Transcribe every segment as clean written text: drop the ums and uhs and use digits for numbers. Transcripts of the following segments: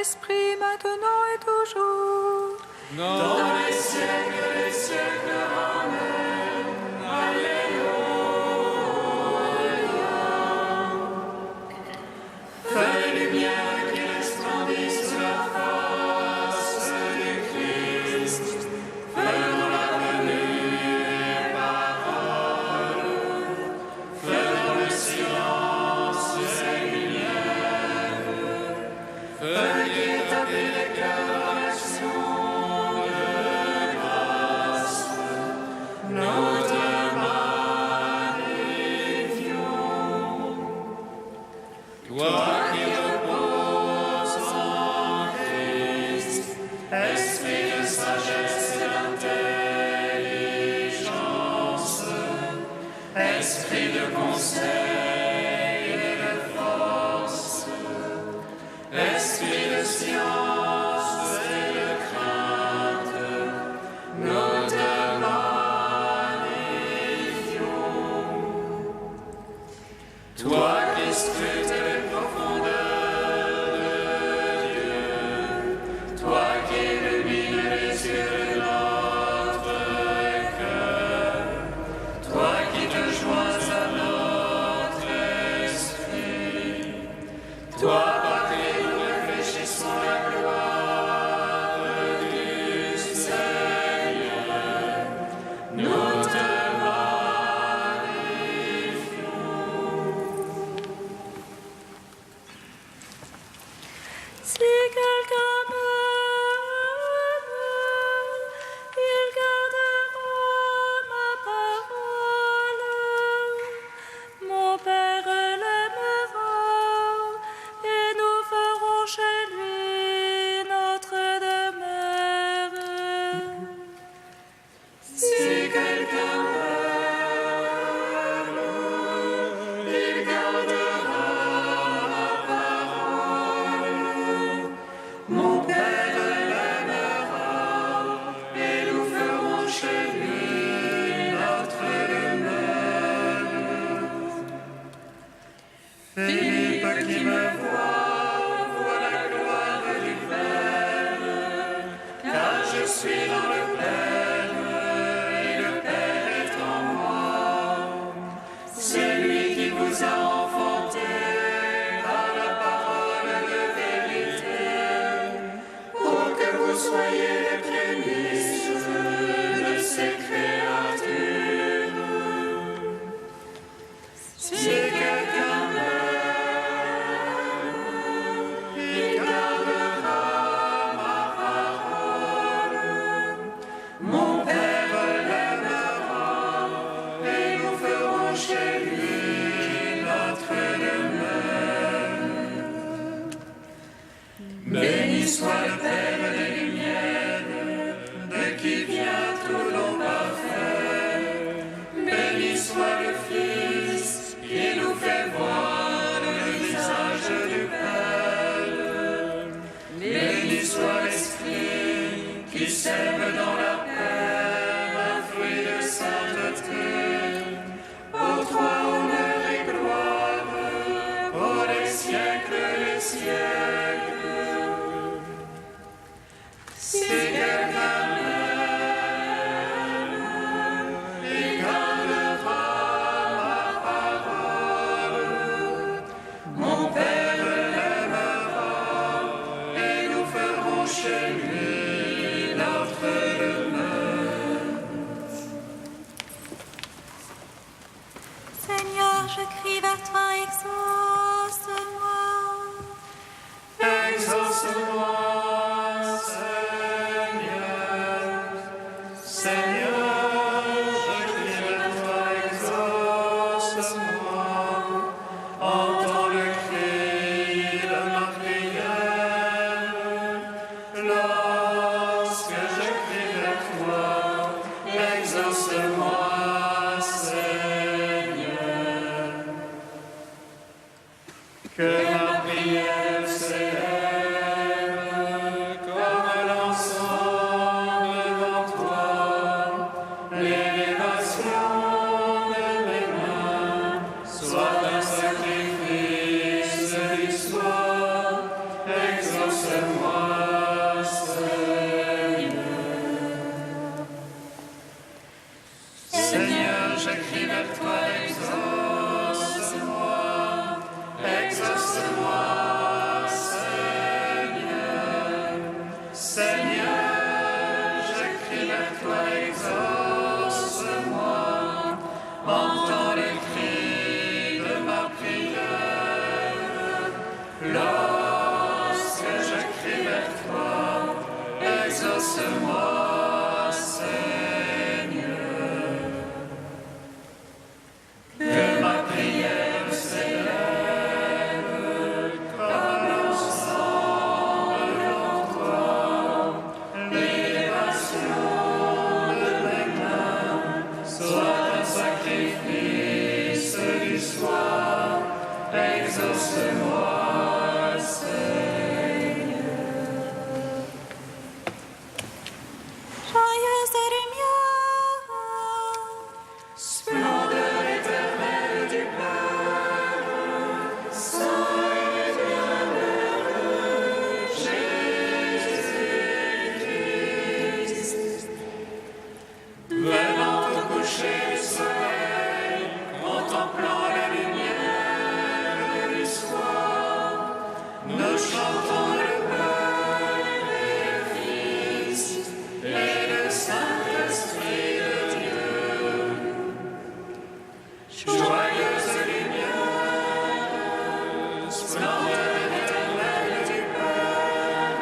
Saint-Esprit, maintenant et toujours. Dans les siècles des siècles. Amen. Alléluia. Fais les lumières qui resplendissent la face du Christ. Faisons la venue parole. Faisons le silence et lumière. Fais établir les cœurs dans l'action de grâce. Nous te magnifions. Toi qui reposes en Christ, esprit de sagesse et d'intelligence, esprit de conseil et de force, esprit de science et de crainte, nous te magnifions. Toi qui scrutes les profondeurs de Dieu, toi qui illumines les yeux de notre cœur, toi qui te joins à notre esprit, toi par qui nous réfléchissons la gloire du Seigneur, nous te magnifions. Si quelqu'un m'aime, il gardera ma parole. Mon Père l'aimera, et nous ferons chez lui notre demeure. Si quelqu'un m'aime, il gardera ma parole. Mon Père l'aimera, et nous ferons chez lui notre demeure. Philippe qui me voit la gloire du Père, car je suis dans le Père, et le Père est en moi. C'est lui qui vous a enfanté par la parole de vérité, pour que vous soyez les prémices de ses créatures. Si quelqu'un m'aime, il gardera ma parole. Mon Père l'aimera, et nous ferons chez lui notre demeure. Béni soit le Père des lumières, de qui vient tout don parfait. Béni soit le Fils, qui nous fait voir le visage du Père. Béni soit l'Esprit, qui sème dans la paix un fruit de sainteté. Pour toi honneur et gloire, pour les siècles des siècles. Si quelqu'un m'aime, il gardera ma parole. Mon Père l'aimera, et nous ferons chez lui notre demeure. Seigneur, je crie vers toi, exauce-moi. Exauce-moi, Seigneur. Seigneur, je crie vers toi, exauce-moi. Entends le cri de ma prière. Lorsque je crie vers toi, exauce-moi, Seigneur. Que ma prière s'élève comme l'encens devant toi, l'élévation de mes mains soit un sacrifice d'histoire. Exauce-moi. Lorsque je crie vers toi, exauce-moi, Seigneur. Que ma prière s'élève comme l'encens devant toi, l'élévation de mes mains soit un sacrifice du soir. Exauce-moi, Seigneur. Joyeuse lumière, Splendeur éternelle du Père, Saint et bienheureux Jésus-Christ. Venant au coucher du soleil, contemplant la lumière du soir, nous chantons le Père et le Fils et le Saint-Esprit de Dieu. Joyeuse lumière, splendeur éternelle du Père,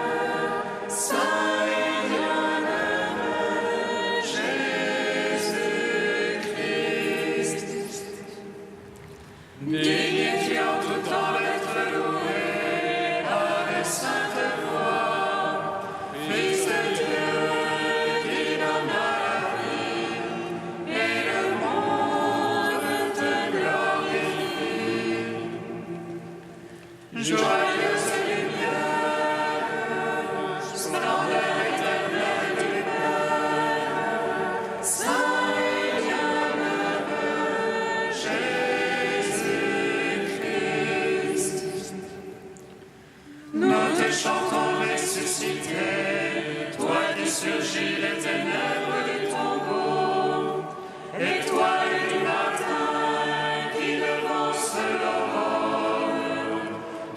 Saint et bienheureux Jésus-Christ. Digne es-tu en tout temps d'être loué par les saintes voix, Fils de Dieu qui donne la vie, et le monde te glorifie. Joyeuse lumière, splendeur éternelle du Père, Saint et bienheureux Jésus-Christ. Nous te chantons ressuscité, toi qui surgis des ténèbres du tombeau, étoile du matin qui devance l'aurore,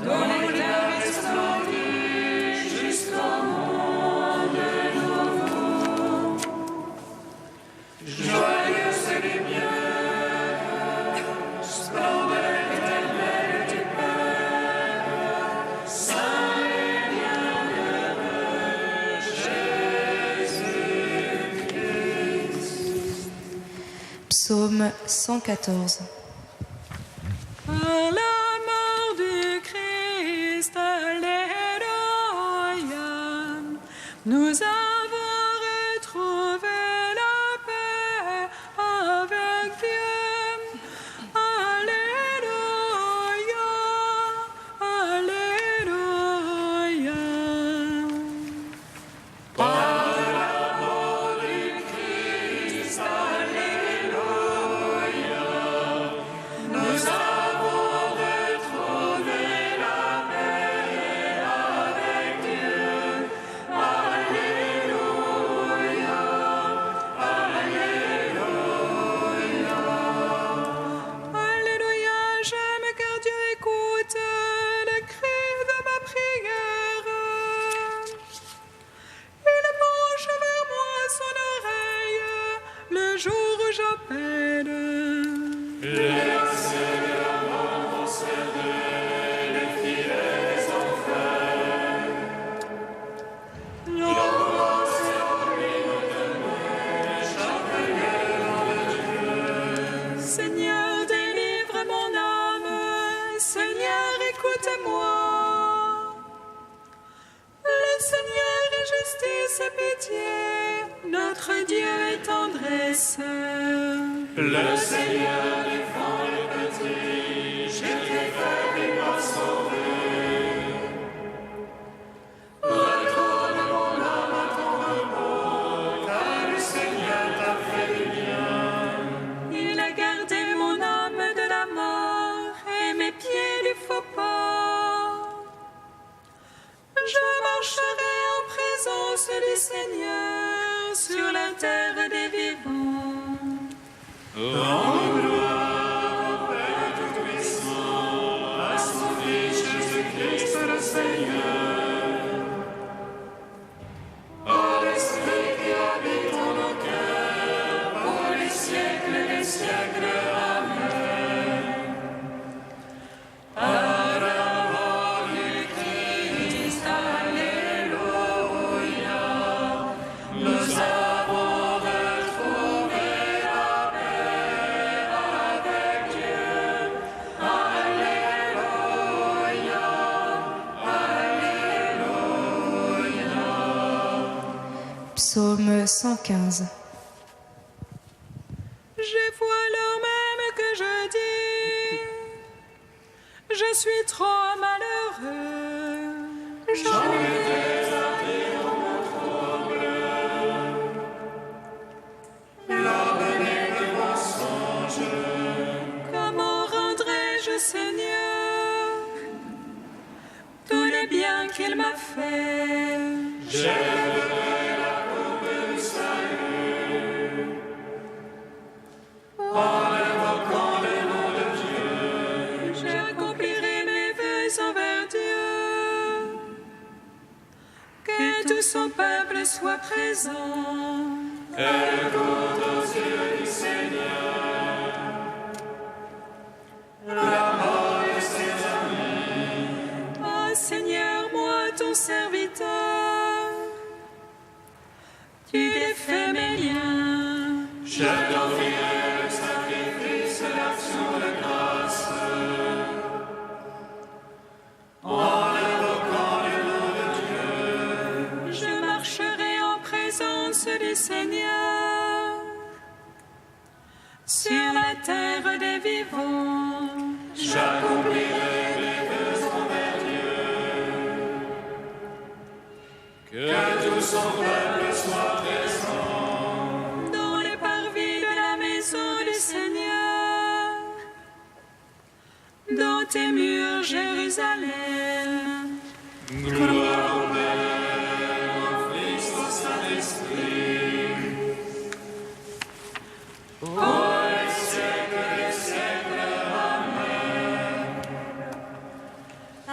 dont l'éclat resplendit jusqu'au monde nouveau. Joyeuse lumière, splendeur éternelle du Père, Saint et bienheureux Jésus-Christ. Psaume 114. par la mort du Christ, alléluia, nous avons retrouvé la paix avec Dieu. Alléluia, alléluia. Par la mort du Christ, alléluia, nous avons retrouvé la paix avec Dieu. Alléluia, alléluia. Alléluia, j'aime car Dieu écoute le cri de ma prière. Il penche vers moi son oreille le jour où j'appelle. Les Seigneur vont conserver les fidèles enfers. L'angoisse et l'ennui nous demeurent chaque lieu de Dieu. Seigneur, délivre mon âme. Seigneur, écoute-moi. Le Seigneur est justice et pitié. Notre Dieu est tendresse. Le Seigneur défend les petits, j'étais faible et pas sauvé. Retourne mon âme à ton repos, car le Seigneur t'a fait du bien. Il a gardé mon âme de la mort et mes pieds du faux pas. Je marcherai en présence du Seigneur sur la terre des vivants. Rends gloire au Père Tout-Puissant, à son Fils Jésus-Christ le Seigneur. Ô l'Esprit qui habite en nos cœurs, pour les siècles et les siècles. Amen. Par la mort du Psaume 115. Je vois l'heure même que je dis, je suis trop malheureux. J'en étais dans mon trouble, l'homme est de mensonge. Comment rendrai-je, Seigneur, tous les biens qu'il m'a fait? J'élèverai la coupe du salut en invoquant le nom de Dieu. J'accomplirai mes vœux envers Dieu, que tout son peuple soit présent. Elle compte aux yeux du Seigneur la mort de ses amis. Oh Seigneur, moi ton serviteur, tu défais mes liens. Je t'offrirai le sacrifice, l'action de grâce, en invoquant le nom de Dieu. Je marcherai en présence du Seigneur sur la terre des vivants. J'accomplirai mes vœux envers Dieu, que tout son peuple soit présent dans les parvis de la maison du Seigneur, dans tes murs, Jérusalem. Gloire au Père, au Fils, au Saint-Esprit, au siècle des siècles. Amen. À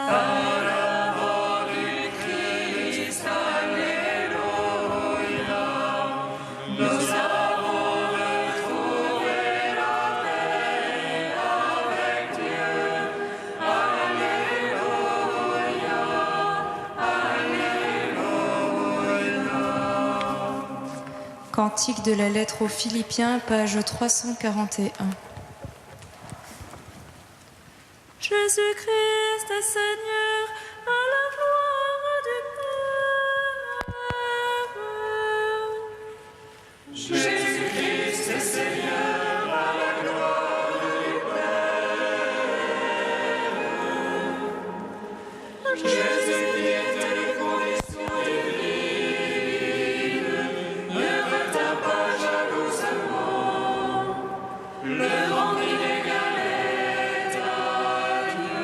la mort du Christ, alléluia, nous avons retrouvé la paix avec Dieu. Alléluia, alléluia. Cantique de la lettre aux Philippiens, page 341. Jésus-Christ est Seigneur, à la gloire du Père. Jésus-Christ est Seigneur, à la gloire du Père. Jésus qui était les conditions divines, ne retint pas jalousement le rang inégal est à Dieu.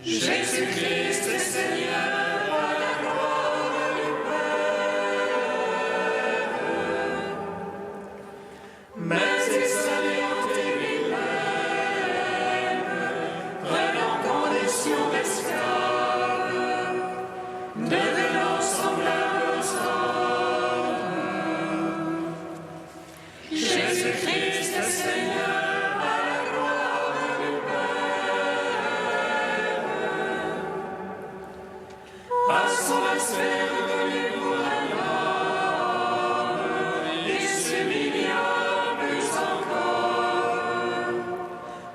Jésus-Christ est Seigneur, à la gloire du Père. Mais il s'alimentait lui-même, prenant condition d'esclave, devenant semblable aux hommes. Jésus-Christ est Seigneur, à la gloire du Père. À son aspect reconnu pour un homme, il s'humilia plus encore,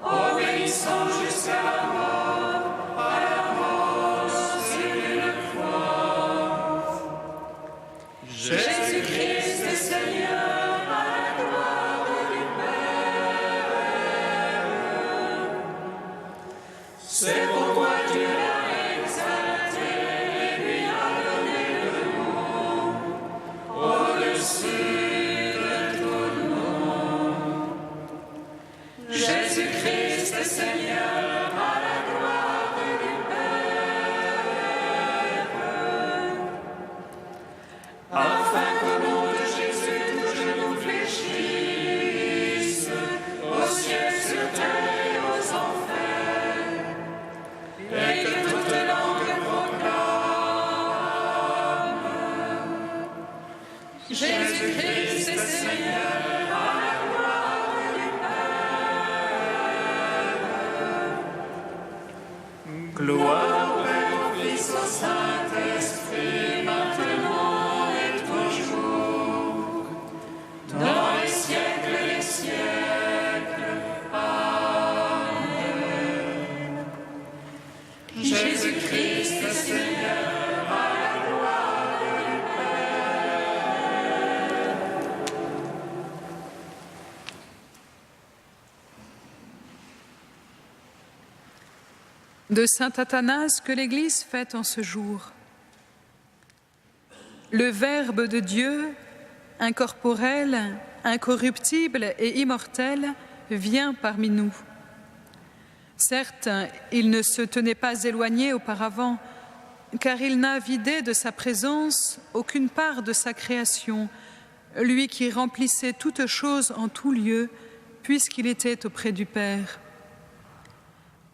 obéissant jusqu'à la mort, à la mort sur une croix. Jésus-Christ est Seigneur, à la gloire du Père. C'est pourquoi Dieu l'a exalté et lui a donné le nom au-dessus de tout nom. Jésus-Christ est Seigneur, à la gloire du Père. Afin qu'au nom de Jésus, tout genou fléchisse, au ciel, sur terre et aux enfers, et que toute langue proclame: Jésus-Christ est Seigneur, à la gloire du Père. Gloire au Père, au Fils, au Saint-Esprit, maintenant et toujours, dans les siècles des siècles. Amen. Jésus-Christ est Seigneur, à la gloire du Père. De saint Athanase que l'Église fête en ce jour. Le Verbe de Dieu, incorporel, incorruptible et immortel, vient parmi nous. Certes, il ne se tenait pas éloigné auparavant, car il n'a vidé de sa présence aucune part de sa création, lui qui remplissait toutes choses en tout lieu, puisqu'il était auprès du Père.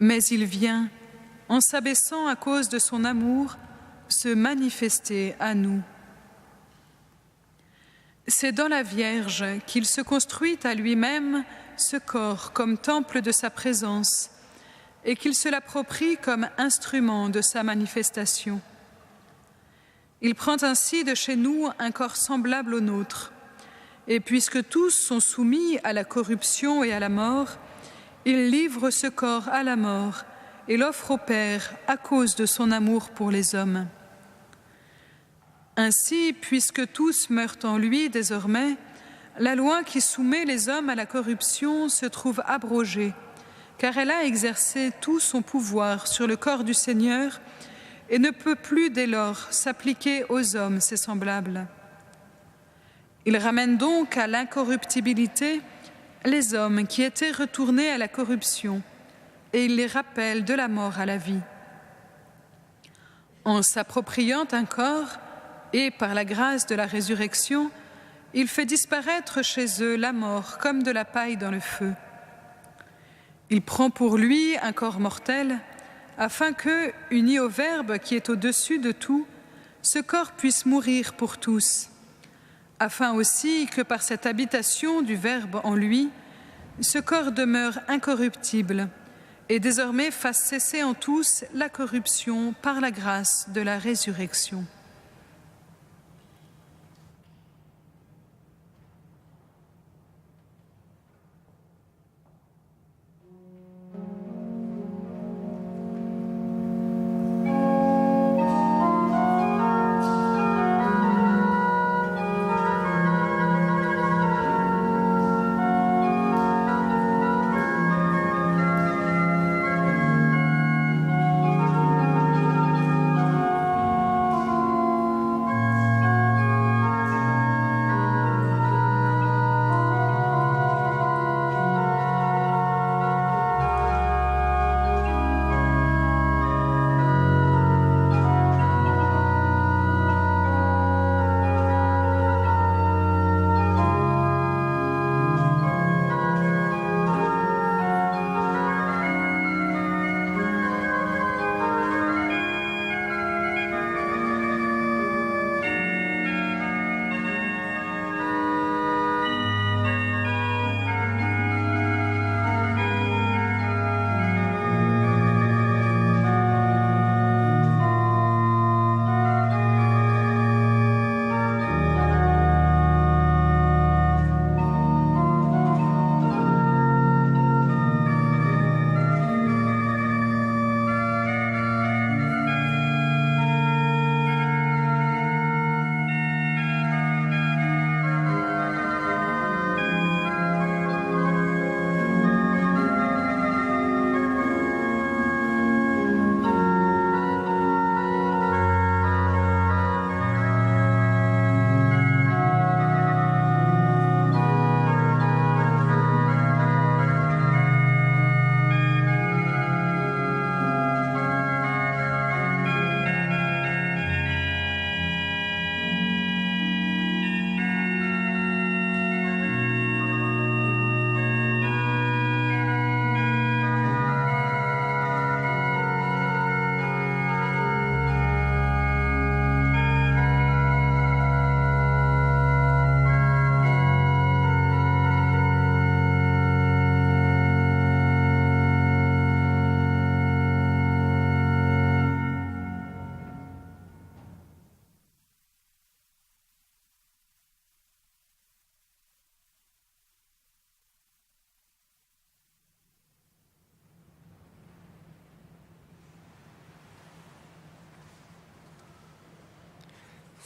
Mais il vient, en s'abaissant à cause de son amour, se manifester à nous. C'est dans la Vierge qu'il se construit à lui-même ce corps comme temple de sa présence et qu'il se l'approprie comme instrument de sa manifestation. Il prend ainsi de chez nous un corps semblable au nôtre, et puisque tous sont soumis à la corruption et à la mort, il livre ce corps à la mort et l'offre au Père à cause de son amour pour les hommes. Ainsi, puisque tous meurent en lui désormais, la loi qui soumet les hommes à la corruption se trouve abrogée, car elle a exercé tout son pouvoir sur le corps du Seigneur et ne peut plus dès lors s'appliquer aux hommes, ses semblables. Il ramène donc à l'incorruptibilité les hommes qui étaient retournés à la corruption, et il les rappelle de la mort à la vie. En s'appropriant un corps, et par la grâce de la résurrection, il fait disparaître chez eux la mort comme de la paille dans le feu. Il prend pour lui un corps mortel, afin que, uni au Verbe qui est au-dessus de tout, ce corps puisse mourir pour tous, afin aussi que par cette habitation du Verbe en lui, ce corps demeure incorruptible et désormais fasse cesser en tous la corruption par la grâce de la résurrection.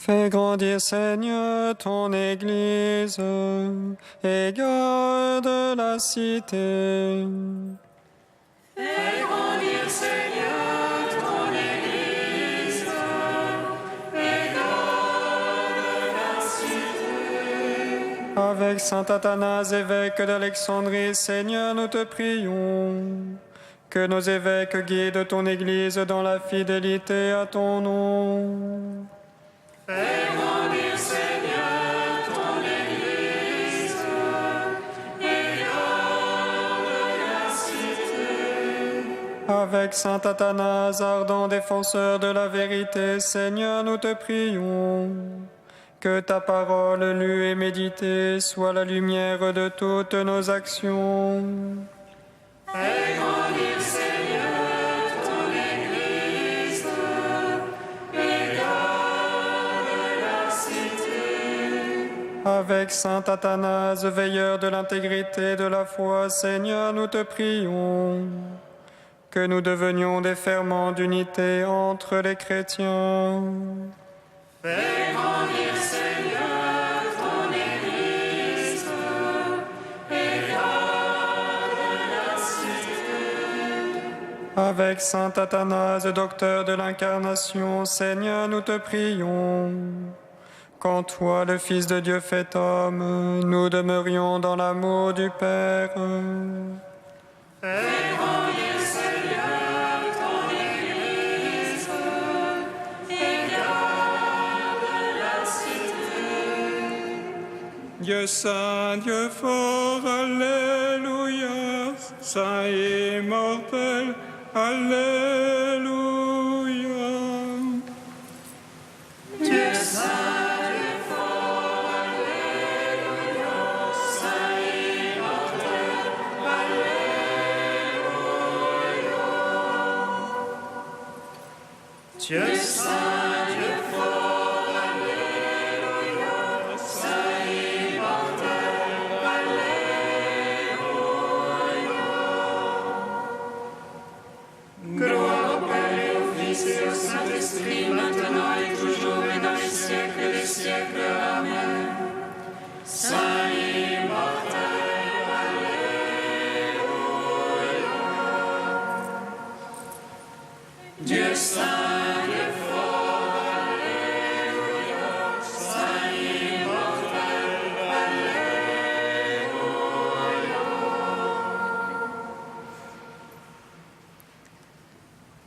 Fais grandir, Seigneur, ton Église et garde la cité. Fais grandir, Seigneur, Avec saint Athanase, évêque d'Alexandrie, Seigneur, nous te prions. Que nos évêques guident ton Église dans la fidélité à ton nom. Fais grandir, Seigneur, ton Église, et garde la cité. Avec saint Athanase, ardent défenseur de la vérité, Seigneur, nous te prions. Que ta parole lue et méditée soit la lumière de toutes nos actions. Fais grandir, Seigneur, ton Église, et garde la cité. Avec saint Athanase, veilleur de l'intégrité de la foi, Seigneur, nous te prions. Que nous devenions des ferments d'unité entre les chrétiens. Fais grandir, Seigneur, ton Église, et garde la cité. Avec saint Athanase, docteur de l'incarnation, Seigneur, nous te prions. Qu'en toi, le Fils de Dieu fait homme, nous demeurions dans l'amour du Père. Fais grandir, Seigneur, ton Église, et garde la cité. Dieu saint, Dieu fort, Alléluia, saint et immortel, Alléluia. Dieu saint, Dieu fort, Alléluia, saint et immortel, Alléluia. Dieu saint, Dieu fort, Alléluia, saint et immortel, Alléluia. Gloire au Père et au Fils et au Saint-Esprit, maintenant et toujours et dans les siècles des siècles. Amen. Saint et immortel, Alléluia. Dieu saint, Dieu fort, Alléluia, saint et immortel, Alléluia.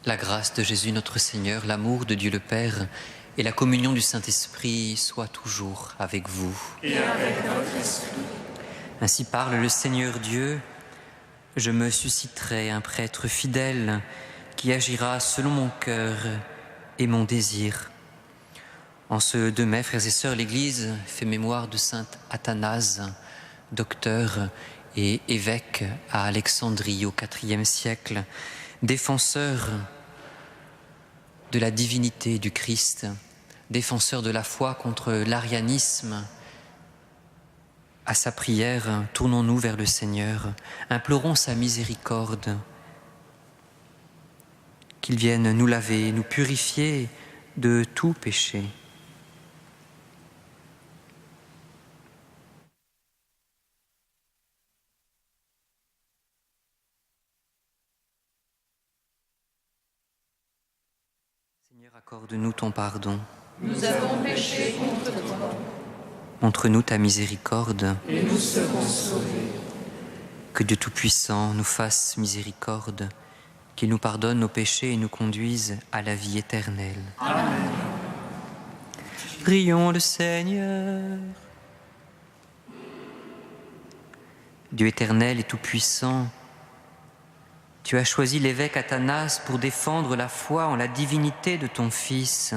La grâce de Jésus notre Seigneur, l'amour de Dieu le Père et la communion du Saint-Esprit soient toujours avec vous. Et avec notre esprit. Ainsi parle le Seigneur Dieu, je me susciterai un prêtre fidèle qui agira selon mon cœur et mon désir. En ce 2 mai, frères et sœurs, l'Église fait mémoire de saint Athanase, docteur et évêque à Alexandrie au IVe siècle, défenseur de la divinité du Christ, défenseur de la foi contre l'arianisme. À sa prière, tournons-nous vers le Seigneur, implorons sa miséricorde, qu'il vienne nous laver, nous purifier de tout péché. Seigneur, accorde-nous ton pardon. Nous avons péché contre toi. Montre-nous ta miséricorde. Et nous serons sauvés. Que Dieu Tout-Puissant nous fasse miséricorde, qu'il nous pardonne nos péchés et nous conduise à la vie éternelle. Amen. Prions le Seigneur. Dieu éternel et tout-puissant, tu as choisi l'évêque Athanase pour défendre la foi en la divinité de ton Fils.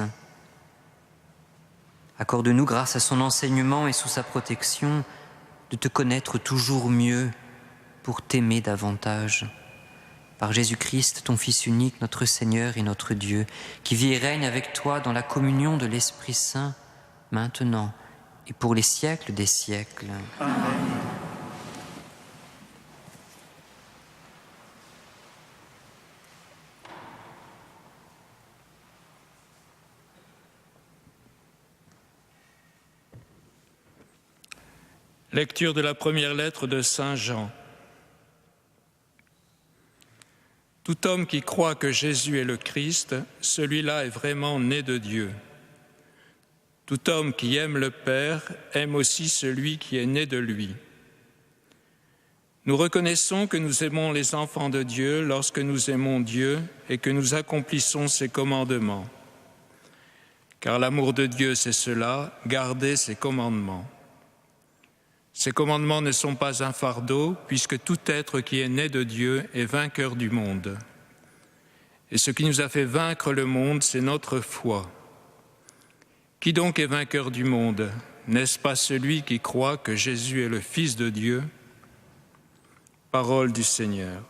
Accorde-nous, grâce à son enseignement et sous sa protection, de te connaître toujours mieux pour t'aimer davantage. Par Jésus-Christ, ton Fils unique, notre Seigneur et notre Dieu, qui vit et règne avec toi dans la communion de l'Esprit Saint, maintenant et pour les siècles des siècles. Amen. Lecture de la première lettre de Saint Jean. Tout homme qui croit que Jésus est le Christ, celui-là est vraiment né de Dieu. Tout homme qui aime le Père aime aussi celui qui est né de lui. Nous reconnaissons que nous aimons les enfants de Dieu lorsque nous aimons Dieu et que nous accomplissons ses commandements. Car l'amour de Dieu, c'est cela, garder ses commandements. Ces commandements ne sont pas un fardeau, puisque tout être qui est né de Dieu est vainqueur du monde. Et ce qui nous a fait vaincre le monde, c'est notre foi. Qui donc est vainqueur du monde? N'est-ce pas celui qui croit que Jésus est le Fils de Dieu? Parole du Seigneur.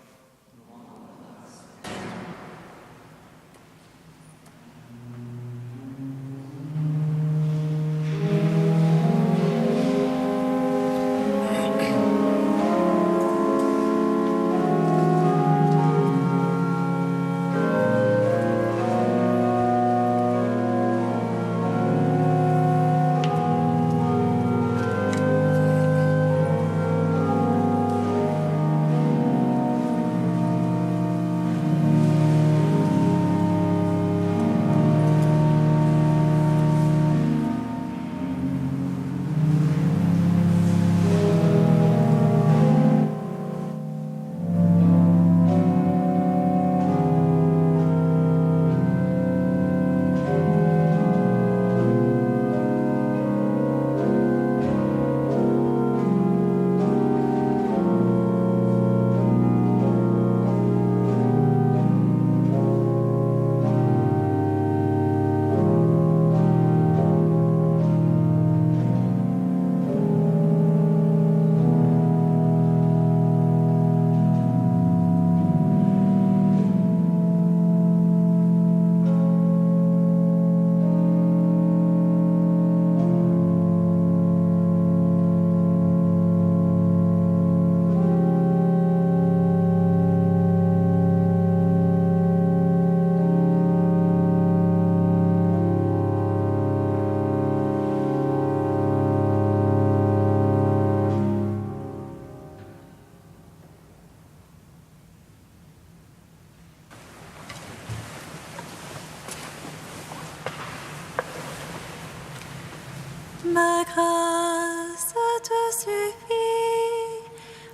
Ma grâce te suffit,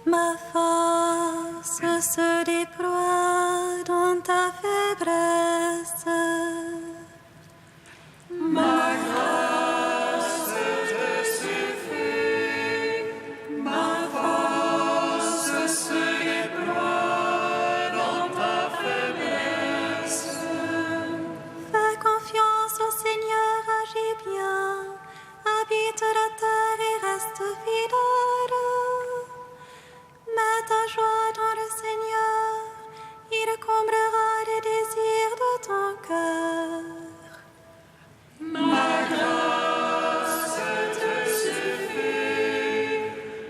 ma force se déploie dans ta faiblesse. Ma grâce te suffit, ma force se déploie dans ta faiblesse. Fais confiance au Seigneur, agis bien. Habite la terre et reste fidèle. Mets ta joie dans le Seigneur, il comblera les désirs de ton cœur. Ma grâce te suffit,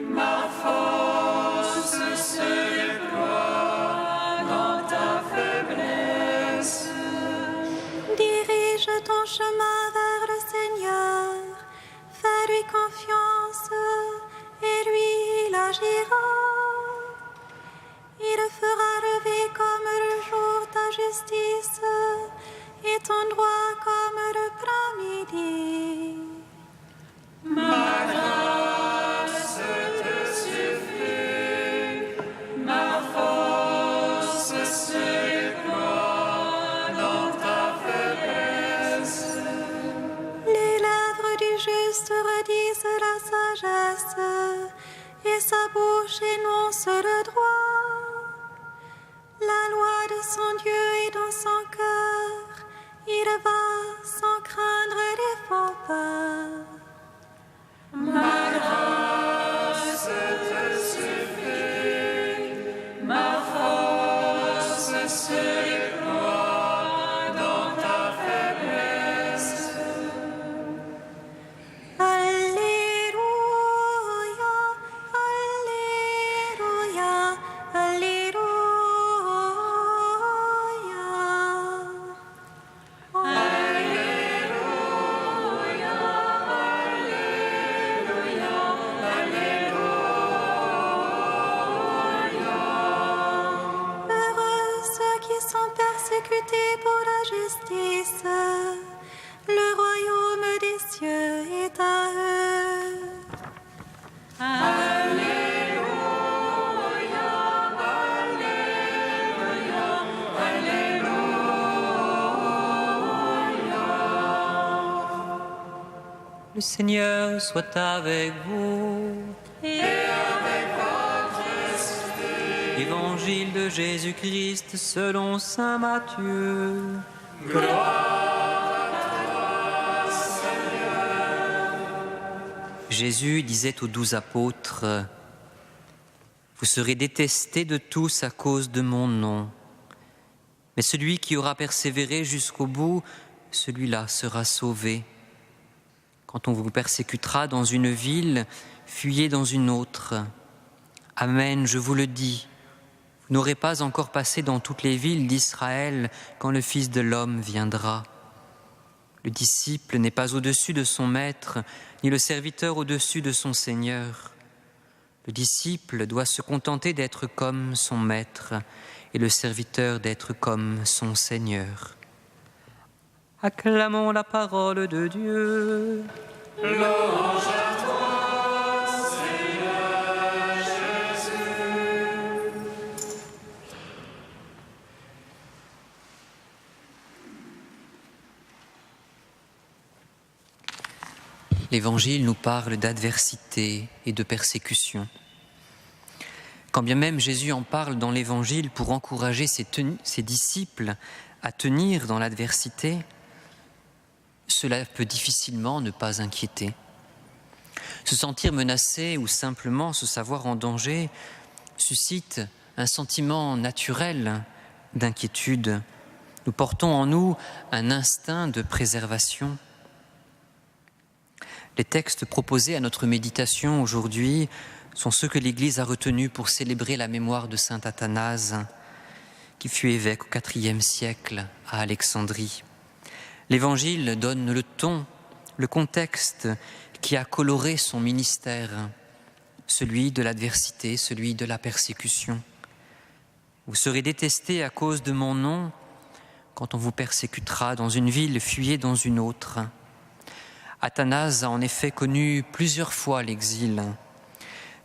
ma force se déploie dans ta faiblesse. Dirige ton chemin vers le Seigneur. Fais-lui confiance et lui il agira. Il fera lever comme le jour ta justice et ton droit comme le plein midi. Ma grâce te suffit, ma force se déploie dans ta faiblesse. Les lèvres du juste redisent la sagesse, et sa bouche énonce le droit. La loi de son Dieu est dans son cœur, il va sans craindre les faux pas. Ma grâce te suffit, ma force se déploie dans ta faiblesse. Alléluia, Alléluia, Alléluia. Heureux ceux qui sont persécutés pour la justice, le royaume des cieux Le Seigneur soit avec vous. Et avec votre esprit. Évangile de Jésus-Christ selon saint Matthieu. Gloire à toi, Seigneur. Jésus disait aux 12 apôtres, « Vous serez détestés de tous à cause de mon nom. Mais celui qui aura persévéré jusqu'au bout, celui-là sera sauvé. Quand on vous persécutera dans une ville, fuyez dans une autre. Amen, je vous le dis. Vous n'aurez pas encore passé dans toutes les villes d'Israël quand le Fils de l'homme viendra. Le disciple n'est pas au-dessus de son maître, ni le serviteur au-dessus de son Seigneur. Le disciple doit se contenter d'être comme son maître et le serviteur d'être comme son Seigneur. » Acclamons la parole de Dieu. Louange à toi, Seigneur Jésus. L'Évangile nous parle d'adversité et de persécution. Quand bien même Jésus en parle dans l'Évangile pour encourager ses disciples à tenir dans l'adversité, cela peut difficilement ne pas inquiéter. Se sentir menacé ou simplement se savoir en danger suscite un sentiment naturel d'inquiétude. Nous portons en nous un instinct de préservation. Les textes proposés à notre méditation aujourd'hui sont ceux que l'Église a retenus pour célébrer la mémoire de saint Athanase, qui fut évêque au IVe siècle à Alexandrie. L'Évangile donne le ton, le contexte qui a coloré son ministère, celui de l'adversité, celui de la persécution. Vous serez détestés à cause de mon nom. Quand on vous persécutera dans une ville, fuyez dans une autre. Athanase a en effet connu plusieurs fois l'exil.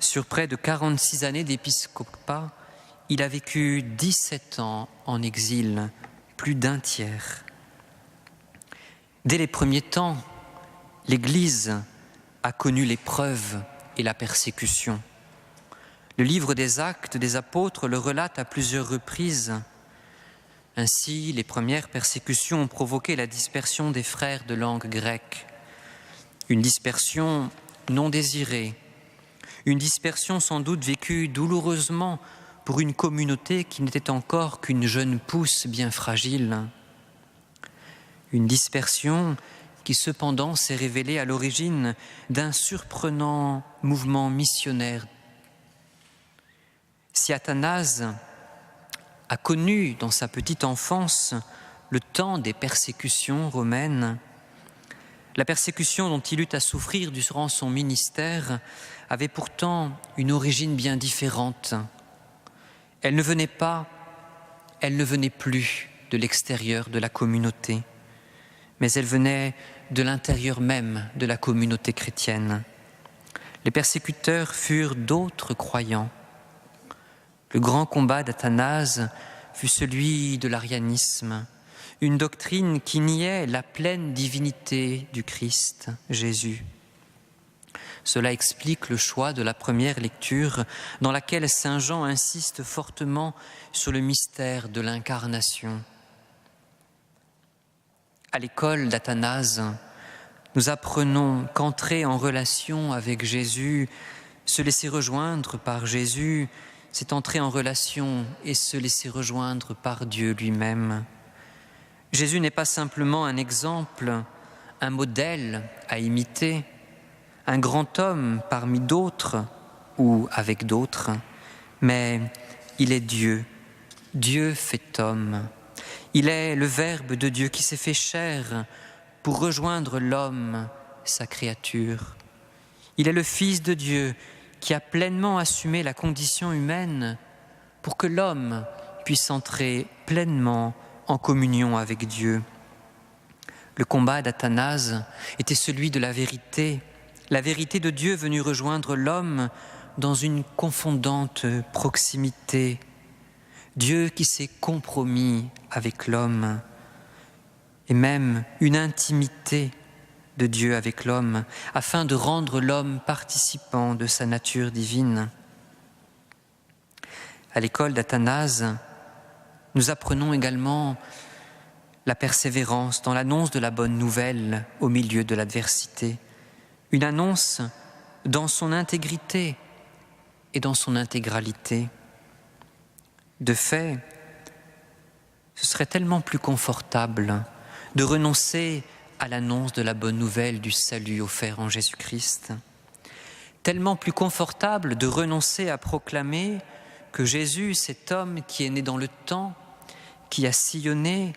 Sur près de 46 années d'épiscopat, il a vécu 17 ans en exil, plus d'un tiers. Dès les premiers temps, l'Église a connu l'épreuve et la persécution. Le livre des Actes des Apôtres le relate à plusieurs reprises. Ainsi, les premières persécutions ont provoqué la dispersion des frères de langue grecque. Une dispersion non désirée, une dispersion sans doute vécue douloureusement pour une communauté qui n'était encore qu'une jeune pousse bien fragile. Une dispersion qui cependant s'est révélée à l'origine d'un surprenant mouvement missionnaire. Si Athanase a connu dans sa petite enfance le temps des persécutions romaines, la persécution dont il eut à souffrir durant son ministère avait pourtant une origine bien différente. Elle ne venait plus de l'extérieur de la communauté, mais elle venait de l'intérieur même de la communauté chrétienne. Les persécuteurs furent d'autres croyants. Le grand combat d'Athanase fut celui de l'arianisme, une doctrine qui niait la pleine divinité du Christ, Jésus. Cela explique le choix de la première lecture dans laquelle saint Jean insiste fortement sur le mystère de l'incarnation. À l'école d'Athanase, nous apprenons qu'entrer en relation avec Jésus, se laisser rejoindre par Jésus, c'est entrer en relation et se laisser rejoindre par Dieu lui-même. Jésus n'est pas simplement un exemple, un modèle à imiter, un grand homme parmi d'autres ou avec d'autres, mais il est Dieu, Dieu fait homme. Il est le Verbe de Dieu qui s'est fait chair pour rejoindre l'homme, sa créature. Il est le Fils de Dieu qui a pleinement assumé la condition humaine pour que l'homme puisse entrer pleinement en communion avec Dieu. Le combat d'Athanase était celui de la vérité de Dieu venue rejoindre l'homme dans une confondante proximité. Dieu qui s'est compromis avec l'homme, et même une intimité de Dieu avec l'homme, afin de rendre l'homme participant de sa nature divine. À l'école d'Athanase, nous apprenons également la persévérance dans l'annonce de la bonne nouvelle au milieu de l'adversité. Une annonce dans son intégrité et dans son intégralité. De fait, ce serait tellement plus confortable de renoncer à l'annonce de la bonne nouvelle du salut offert en Jésus-Christ. Tellement plus confortable de renoncer à proclamer que Jésus, cet homme qui est né dans le temps, qui a sillonné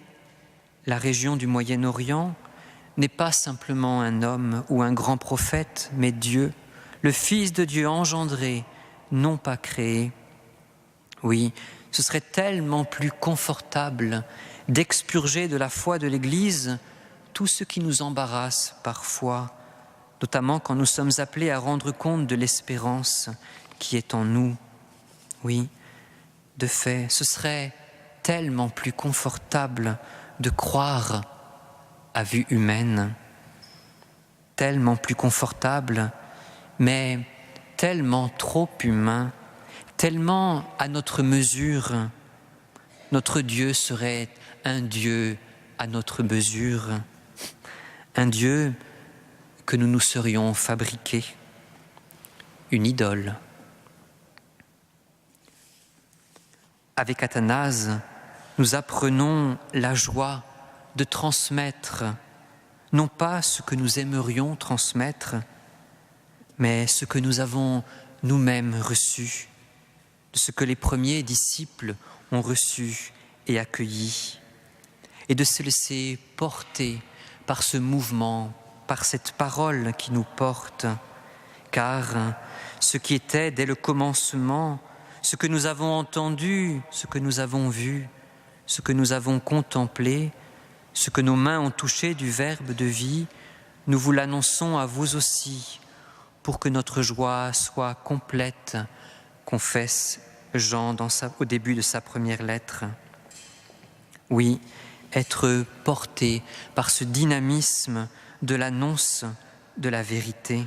la région du Moyen-Orient, n'est pas simplement un homme ou un grand prophète, mais Dieu, le Fils de Dieu engendré, non pas créé. Oui, ce serait tellement plus confortable d'expurger de la foi de l'Église tout ce qui nous embarrasse parfois, notamment quand nous sommes appelés à rendre compte de l'espérance qui est en nous. Oui, de fait, ce serait tellement plus confortable de croire à vue humaine, tellement plus confortable, mais tellement trop humain, tellement à notre mesure. Notre Dieu serait un Dieu à notre mesure, un Dieu que nous nous serions fabriqué, une idole. Avec Athanase, nous apprenons la joie de transmettre, non pas ce que nous aimerions transmettre, mais ce que nous avons nous-mêmes reçu, de ce que les premiers disciples ont reçu et accueilli, et de se laisser porter par ce mouvement, par cette parole qui nous porte, car ce qui était dès le commencement, ce que nous avons entendu, ce que nous avons vu, ce que nous avons contemplé, ce que nos mains ont touché du Verbe de vie, nous vous l'annonçons à vous aussi, pour que notre joie soit complète, confesse Jean au début de sa première lettre. Oui, être porté par ce dynamisme de l'annonce de la vérité.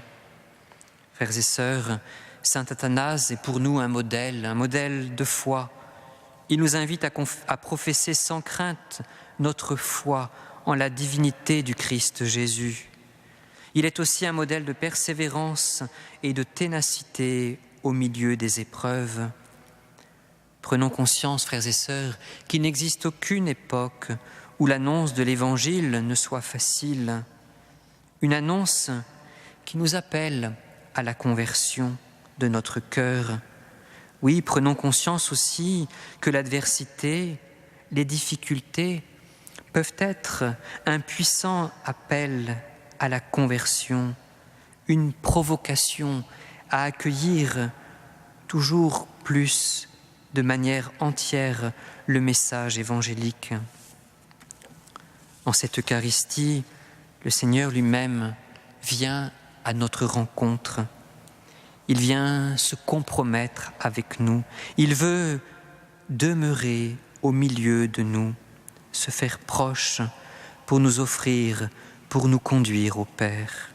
Frères et sœurs, saint Athanase est pour nous un modèle de foi. Il nous invite à professer sans crainte notre foi en la divinité du Christ Jésus. Il est aussi un modèle de persévérance et de ténacité au milieu des épreuves. Prenons conscience, frères et sœurs, qu'il n'existe aucune époque où l'annonce de l'Évangile ne soit facile. Une annonce qui nous appelle à la conversion de notre cœur. Oui, prenons conscience aussi que l'adversité, les difficultés peuvent être un puissant appel à la conversion, une provocation à accueillir toujours plus de manière entière le message évangélique. En cette Eucharistie, le Seigneur lui-même vient à notre rencontre. Il vient se compromettre avec nous. Il veut demeurer au milieu de nous, se faire proche pour nous offrir, pour nous conduire au Père.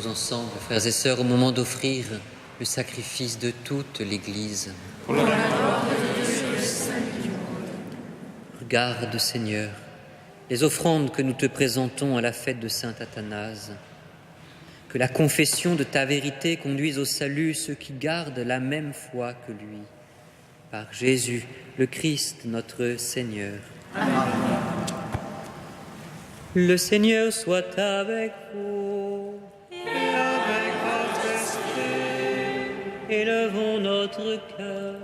Prions ensemble, frères et sœurs, au moment d'offrir le sacrifice de toute l'Église. Pour la gloire de Dieu et le salut du monde. Regarde, Seigneur, les offrandes que nous te présentons à la fête de Saint Athanase. Que la confession de ta vérité conduise au salut ceux qui gardent la même foi que lui. Par Jésus, le Christ, notre Seigneur. Amen. Le Seigneur soit avec vous. Et avec votre esprit. Élevons notre cœur.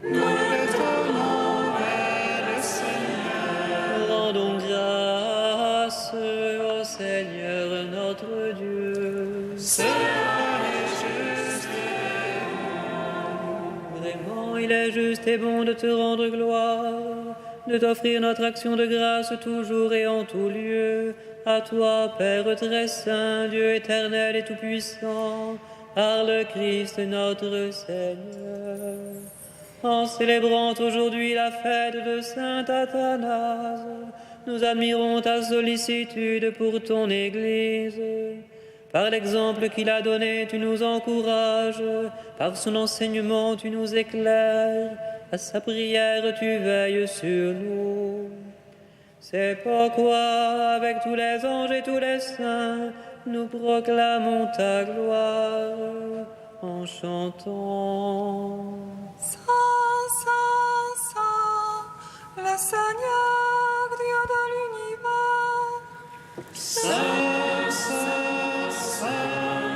Nous le tournons vers le Seigneur. Rendons grâce au Seigneur notre Dieu. C'est vrai et juste et bon. Vraiment, il est juste et bon de te rendre gloire, de t'offrir notre action de grâce toujours et en tout lieu. À toi, Père très saint, Dieu éternel et tout-puissant, par le Christ notre Seigneur. En célébrant aujourd'hui la fête de Saint Athanase, nous admirons ta sollicitude pour ton Église. Par l'exemple qu'il a donné, tu nous encourages. Par son enseignement, tu nous éclaires. À sa prière, tu veilles sur nous. C'est pourquoi, avec tous les anges et tous les saints, nous proclamons ta gloire en chantant. Saint, Saint, Saint, le Seigneur, Dieu de l'univers. Saint, Saint, Saint,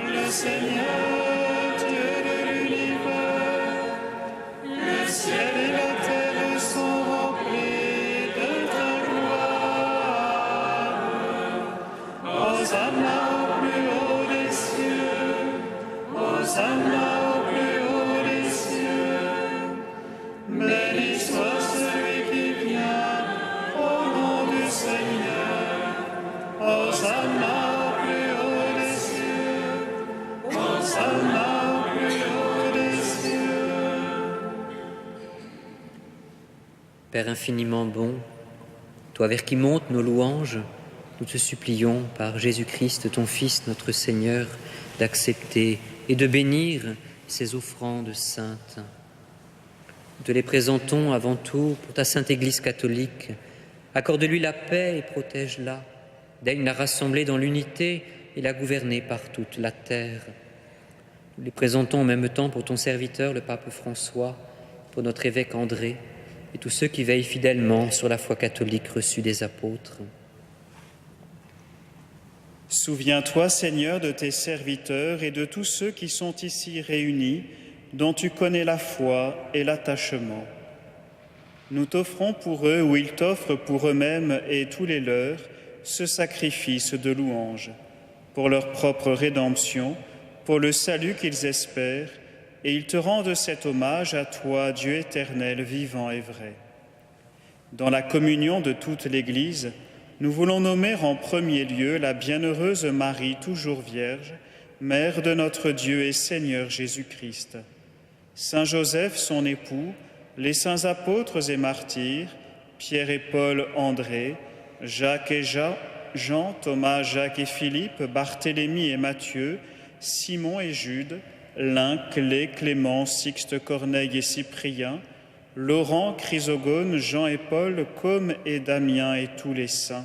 le Seigneur, Dieu de l'univers. Le ciel et la terre sont remplis de ta gloire. Hosanna au plus haut des cieux. Hosanna au plus haut des cieux. Béni soit celui qui vient au nom du Seigneur. Hosanna au plus haut des cieux. Hosanna au plus haut des cieux. Père infiniment bon, toi vers qui montent nos louanges, nous te supplions, par Jésus-Christ, ton Fils, notre Seigneur, d'accepter et de bénir ces offrandes saintes. Nous te les présentons avant tout pour ta sainte Église catholique. Accorde-lui la paix et protège-la. Daigne la rassembler dans l'unité et la gouverner par toute la terre. Nous les présentons en même temps pour ton serviteur, le pape François, pour notre évêque André et tous ceux qui veillent fidèlement sur la foi catholique reçue des apôtres. Souviens-toi, Seigneur, de tes serviteurs et de tous ceux qui sont ici réunis, dont tu connais la foi et l'attachement. Nous t'offrons pour eux, ou ils t'offrent pour eux-mêmes et tous les leurs, ce sacrifice de louange, pour leur propre rédemption, pour le salut qu'ils espèrent, et ils te rendent cet hommage à toi, Dieu éternel, vivant et vrai. Dans la communion de toute l'Église, nous voulons nommer en premier lieu la bienheureuse Marie, toujours vierge, mère de notre Dieu et Seigneur Jésus-Christ, Saint Joseph, son époux, les saints apôtres et martyrs, Pierre et Paul, André, Jacques et Jean, Thomas, Jacques et Philippe, Barthélemy et Matthieu, Simon et Jude, Lin, Clé, Clément, Sixte, Corneille et Cyprien, Laurent, Chrysogone, Jean et Paul, Côme et Damien et tous les saints.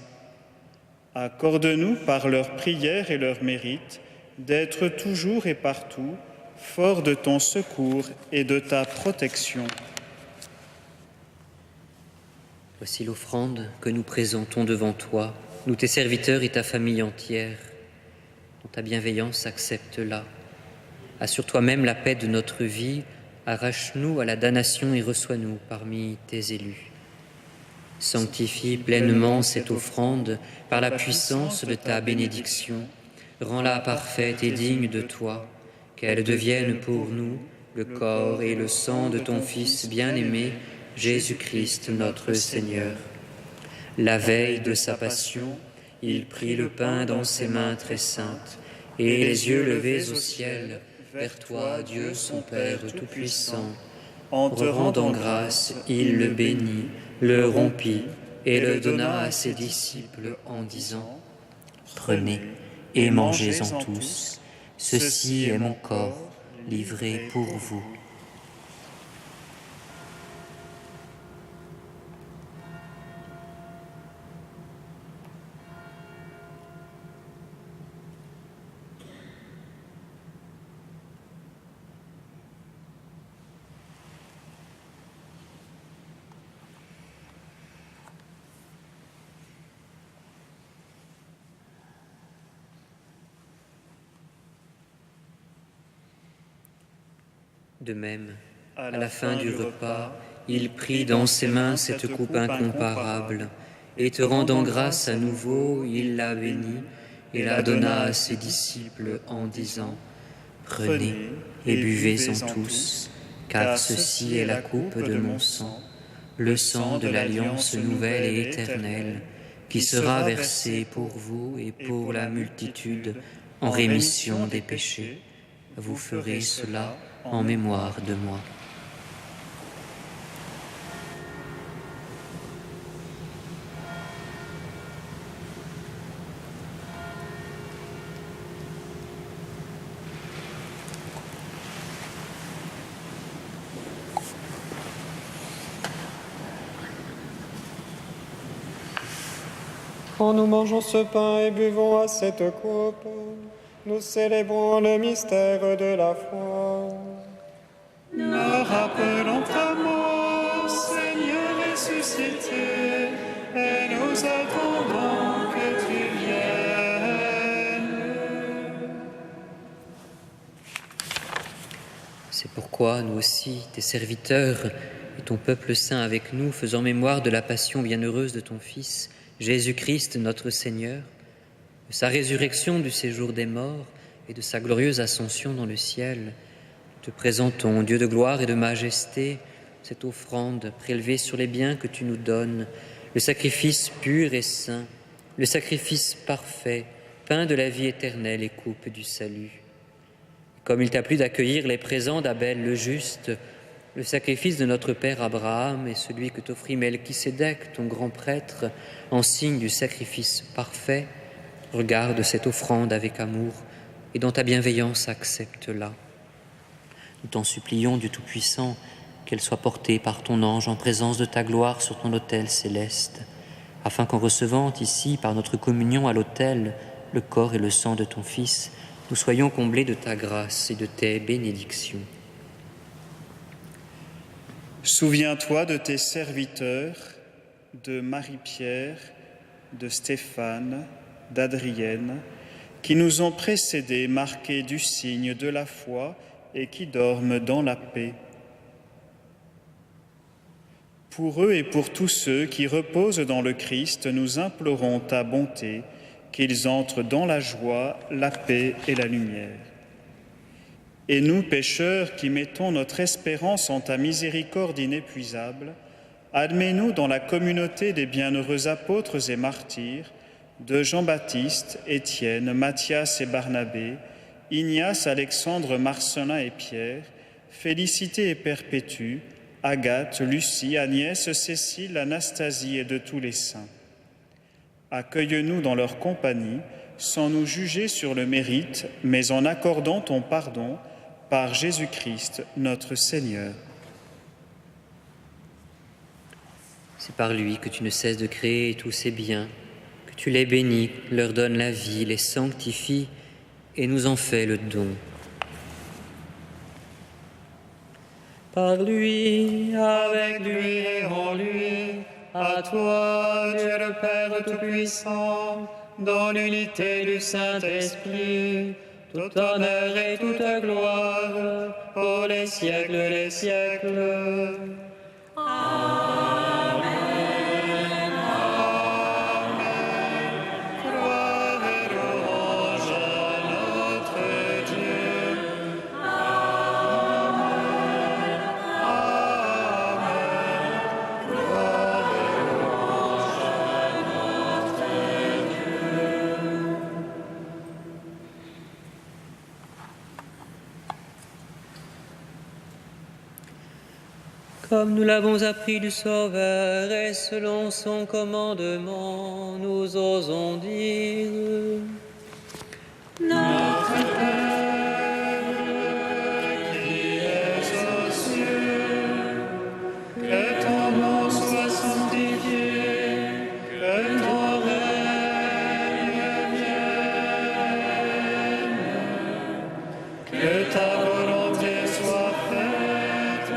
Accorde-nous par leurs prières et leurs mérites d'être toujours et partout forts de ton secours et de ta protection. Voici l'offrande que nous présentons devant toi, nous tes serviteurs et ta famille entière. Dans ta bienveillance, accepte-la. Assure toi-même la paix de notre vie, arrache-nous à la damnation et reçois-nous parmi tes élus. Sanctifie pleinement cette offrande par la puissance de ta bénédiction. Rends-la parfaite et digne de toi, qu'elle devienne pour nous le corps et le sang de ton Fils bien-aimé, Jésus-Christ notre Seigneur. La veille de sa passion, il prit le pain dans ses mains très saintes, et les yeux levés au ciel, vers toi, Dieu son Père Tout-Puissant. En te rendant grâce, il le bénit, le rompit et le donna à ses disciples en disant : Prenez et mangez-en tous. Ceci est mon corps, livré pour vous. De même, à la fin du repas, il prit dans ses mains cette coupe incomparable, et te rendant grâce à nouveau, il la bénit et la donna à ses disciples en disant : Prenez et buvez-en tous, car ceci est la coupe de mon sang, le sang de l'alliance nouvelle et éternelle, qui sera versé pour vous et pour la multitude en rémission des péchés. Vous ferez cela en mémoire de moi. Quand nous mangeons ce pain et buvons à cette coupe, nous célébrons le mystère de la foi. Nous rappelons ta mort, Seigneur ressuscité, et nous attendons que tu viennes. C'est pourquoi nous aussi, tes serviteurs et ton peuple saint avec nous, faisant mémoire de la passion bienheureuse de ton Fils, Jésus-Christ notre Seigneur, de sa résurrection du séjour des morts et de sa glorieuse ascension dans le ciel, te présentons, Dieu de gloire et de majesté, cette offrande prélevée sur les biens que tu nous donnes, le sacrifice pur et saint, le sacrifice parfait, pain de la vie éternelle et coupe du salut. Comme il t'a plu d'accueillir les présents d'Abel le juste, le sacrifice de notre père Abraham et celui que t'offrit Melchisédek, ton grand prêtre, en signe du sacrifice parfait, regarde cette offrande avec amour et dans ta bienveillance accepte-la. Nous t'en supplions, Dieu Tout-Puissant, qu'elle soit portée par ton ange en présence de ta gloire sur ton autel céleste, afin qu'en recevant ici, par notre communion à l'autel, le corps et le sang de ton Fils, nous soyons comblés de ta grâce et de tes bénédictions. Souviens-toi de tes serviteurs, de Marie-Pierre, de Stéphane, d'Adrienne, qui nous ont précédés, marqués du signe de la foi et qui dorment dans la paix. Pour eux et pour tous ceux qui reposent dans le Christ, nous implorons ta bonté, qu'ils entrent dans la joie, la paix et la lumière. Et nous, pécheurs, qui mettons notre espérance en ta miséricorde inépuisable, admets-nous dans la communauté des bienheureux apôtres et martyrs, de Jean-Baptiste, Étienne, Matthias et Barnabé, Ignace, Alexandre, Marcelin et Pierre, Félicité et Perpétue, Agathe, Lucie, Agnès, Cécile, Anastasie et de tous les saints. Accueille-nous dans leur compagnie, sans nous juger sur le mérite, mais en accordant ton pardon, par Jésus-Christ, notre Seigneur. C'est par lui que tu ne cesses de créer tous ces biens, que tu les bénis, leur donnes la vie, les sanctifies et nous en fais le don. Par lui, avec lui et en lui, à toi, Dieu le Père Tout-Puissant, dans l'unité du Saint-Esprit, tout honneur et toute gloire, pour les siècles des siècles. Amen. Amen. Gloire et louange à notre Dieu. Amen. Amen. Gloire et louange à notre Dieu. Comme nous l'avons appris du Sauveur et selon son commandement, nous osons dire: Notre Père, qui es aux cieux, que ton nom soit sanctifié, que ton règne vienne, que ta volonté soit faite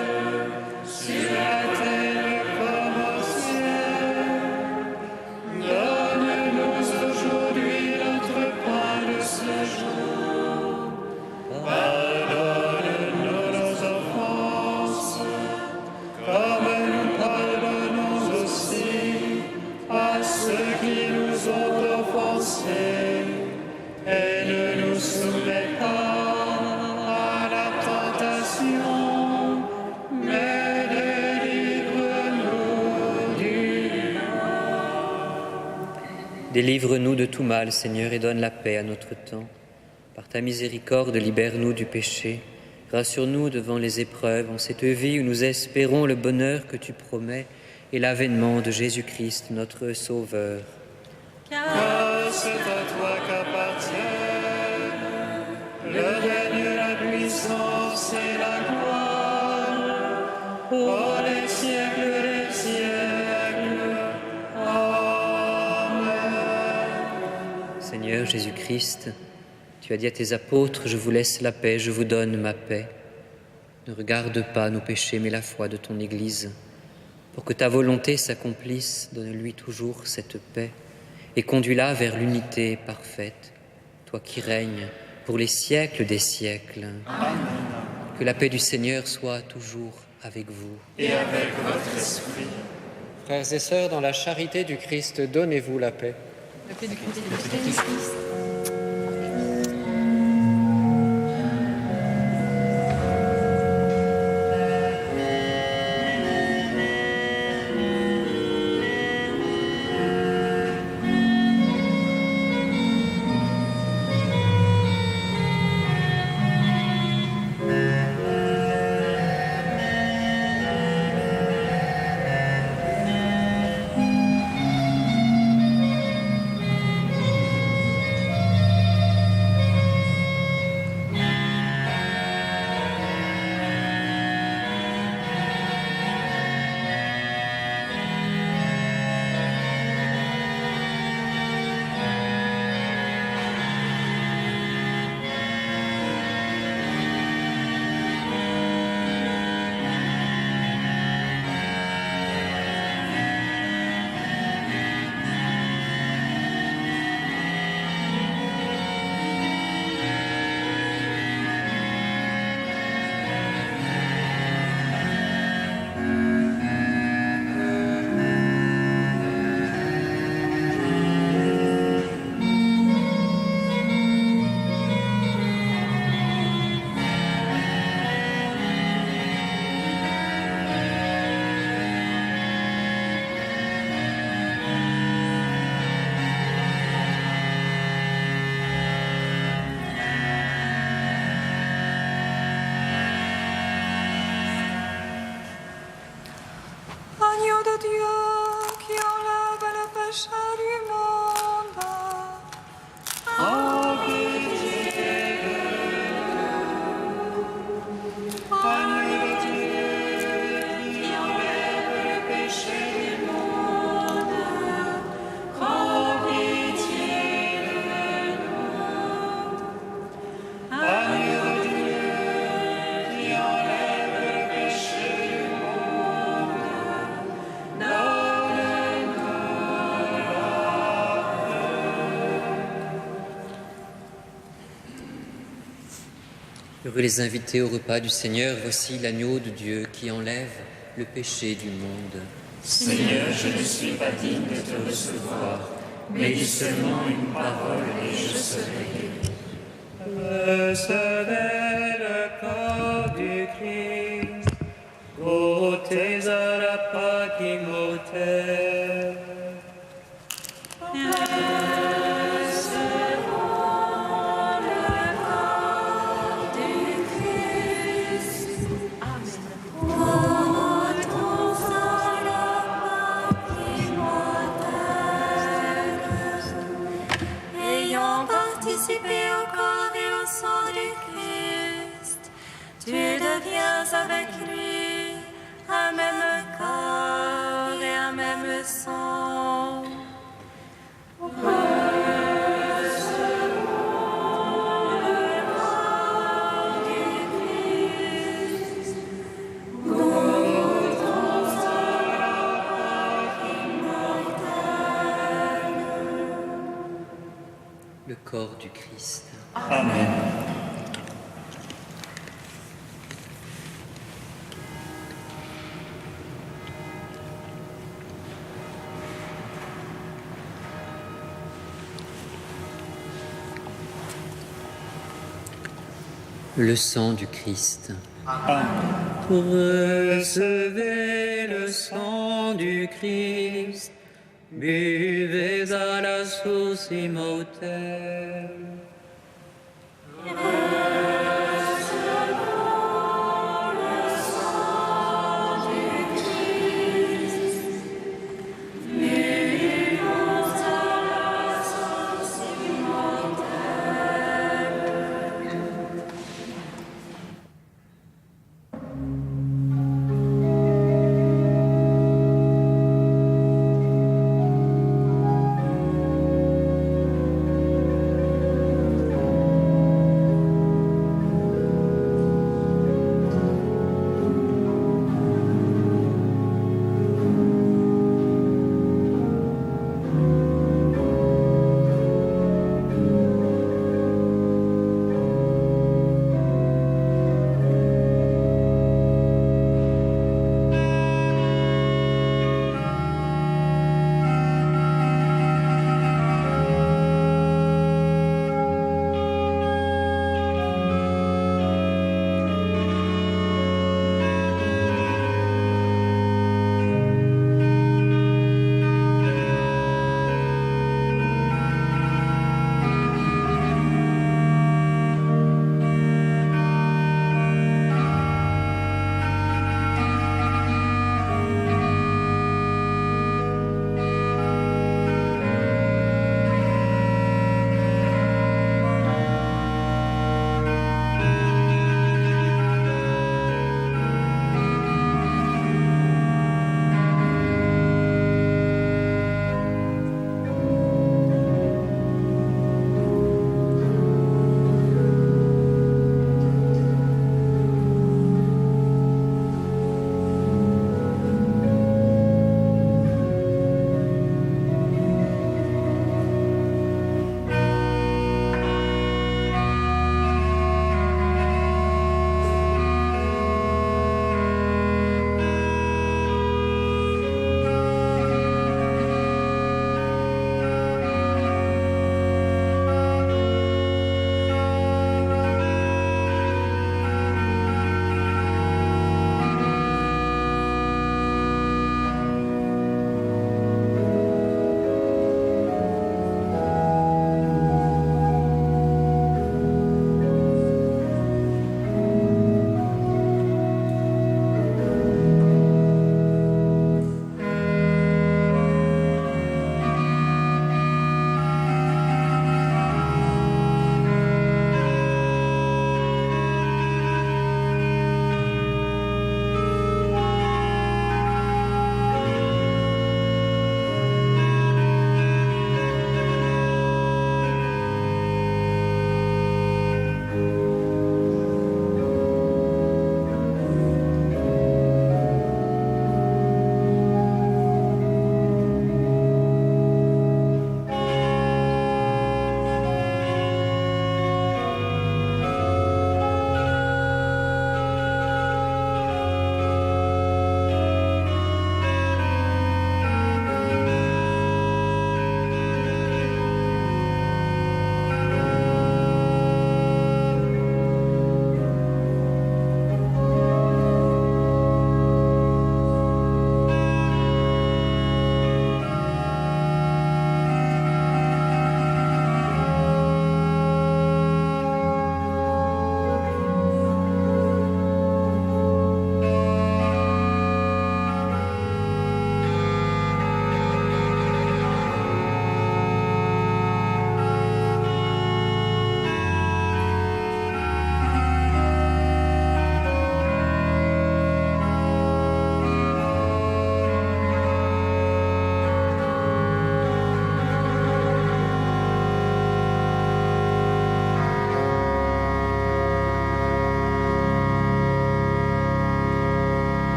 sur la terre comme au ciel. Donne-nous aujourd'hui notre pain de ce jour. Pardonne-nous nos offenses, comme nous pardonnons aussi à ceux qui nous ont offensés. Et ne nous soumets pas à la tentation, mais délivre-nous du mal. Délivre-nous de tout mal, Seigneur, et donne la paix à notre temps. Par ta miséricorde, libère-nous du péché. Rassure-nous devant les épreuves, en cette vie où nous espérons le bonheur que tu promets et l'avènement de Jésus-Christ, notre Sauveur. Car c'est à toi qu'appartiennent le règne, la puissance et la gloire, pour les siècles des siècles. Amen. Seigneur Jésus-Christ, tu as dit à tes apôtres, je vous laisse la paix, je vous donne ma paix. Ne regarde pas nos péchés, mais la foi de ton Église. Pour que ta volonté s'accomplisse, donne-lui toujours cette paix et conduis-la vers l'unité parfaite, toi qui règnes pour les siècles des siècles. Amen. Que la paix du Seigneur soit toujours avec vous. Et avec votre esprit. Frères et sœurs, dans la charité du Christ, donnez-vous la paix. La paix du Christ. Heureux les invités au repas du Seigneur, voici l'agneau de Dieu qui enlève le péché du monde. Seigneur, je ne suis pas digne de te recevoir, mais dis seulement une parole et je serai guéri. Recevez le corps du Christ, goûtez à la Pâque immortelle. Participez au avec lui, un même corps et un même sang. Le corps du Christ. Amen. Le sang du Christ. Recevez le sang du Christ, buvez à la source immortelle.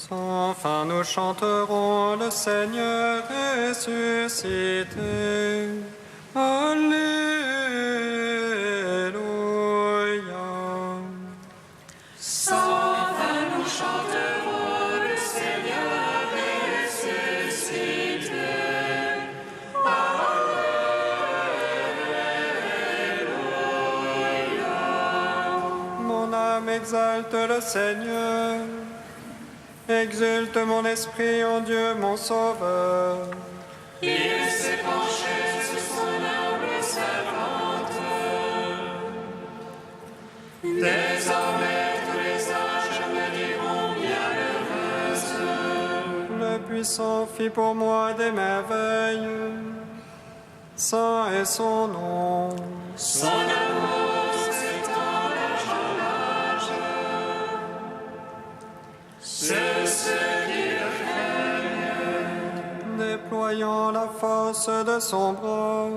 Sans fin nous chanterons le Seigneur ressuscité. Alléluia. Sans fin nous chanterons le Seigneur ressuscité. Alléluia. Mon âme exalte le Seigneur. Exulte mon esprit en Dieu mon Sauveur. Il s'est penché sur son humble servante. Désormais tous les âges me diront bienheureuse. Le puissant fit pour moi des merveilles. Saint est son nom. Son amour s'étend d'âge en âge. C'est ceux qui le craignent. Déployant la force de son bras,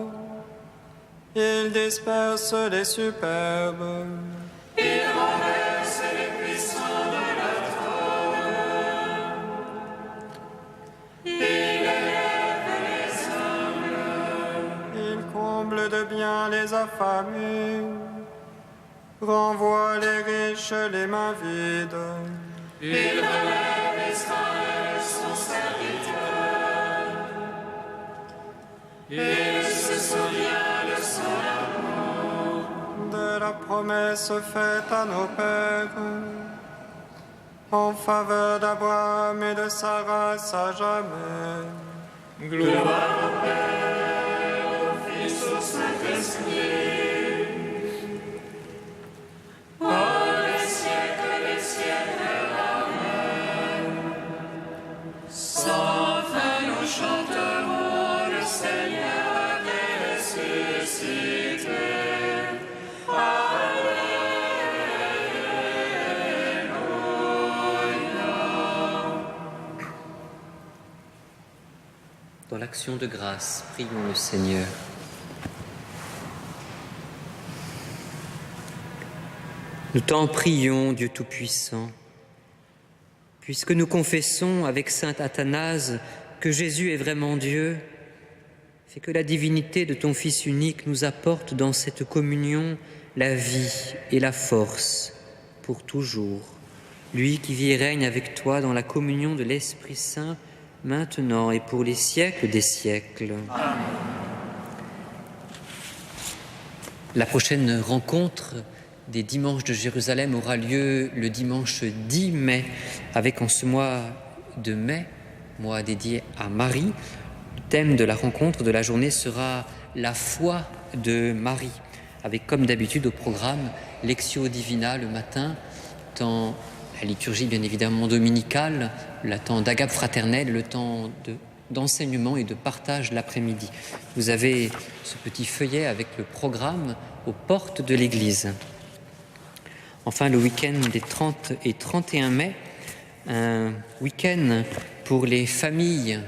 il disperse les superbes. Il renverse les puissants de la trône. Il élève les humbles. Il comble de bien les affamés, renvoie les riches les mains vides. Il relève Israël, son serviteur. Il se souvient de son amour. De la promesse faite à nos pères, en faveur d'Abraham et de sa race à jamais. Gloire au Père, au Fils, au Saint-Esprit. Les siècles des siècles. Amen. Sans fin nous chanterons le Seigneur ressuscité. Dans l'action de grâce, prions le Seigneur. Nous t'en prions, Dieu Tout-Puissant, puisque nous confessons avec saint Athanase que Jésus est vraiment Dieu, fais que la divinité de ton Fils unique nous apporte dans cette communion la vie et la force pour toujours. Lui qui vit et règne avec toi dans la communion de l'Esprit Saint, maintenant et pour les siècles des siècles. Amen. La prochaine rencontre des dimanches de Jérusalem aura lieu le dimanche 10 mai, avec en ce mois de mai, mois dédié à Marie. Le thème de la rencontre de la journée sera la foi de Marie, avec comme d'habitude au programme Lectio Divina le matin, temps la liturgie bien évidemment dominicale, le temps d'agape fraternelle, le temps d'enseignement et de partage l'après-midi. Vous avez ce petit feuillet avec le programme aux portes de l'église. Enfin, le week-end des 30 et 31 mai, un week-end pour les familles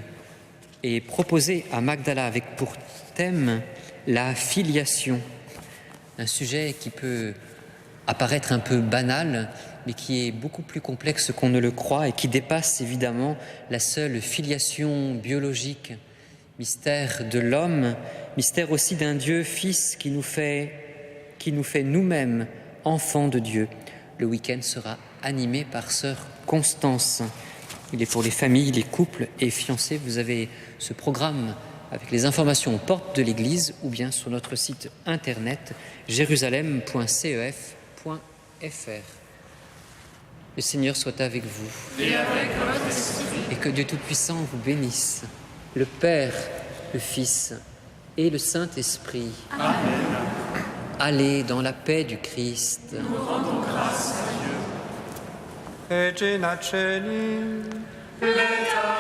est proposé à Magdala avec pour thème la filiation. Un sujet qui peut apparaître un peu banal, mais qui est beaucoup plus complexe qu'on ne le croit et qui dépasse évidemment la seule filiation biologique. Mystère de l'homme, mystère aussi d'un Dieu Fils qui nous fait nous-mêmes enfants de Dieu. Le week-end sera animé par sœur Constance. Il est pour les familles, les couples et fiancés. Vous avez ce programme avec les informations aux portes de l'église ou bien sur notre site internet jérusalem.cef.fr. Le Seigneur soit avec vous. Et avec votre esprit. Et que Dieu Tout-Puissant vous bénisse, le Père, le Fils et le Saint-Esprit. Amen. Allez dans la paix du Christ. Nous rendons grâce à Dieu. Regina Celi, L'État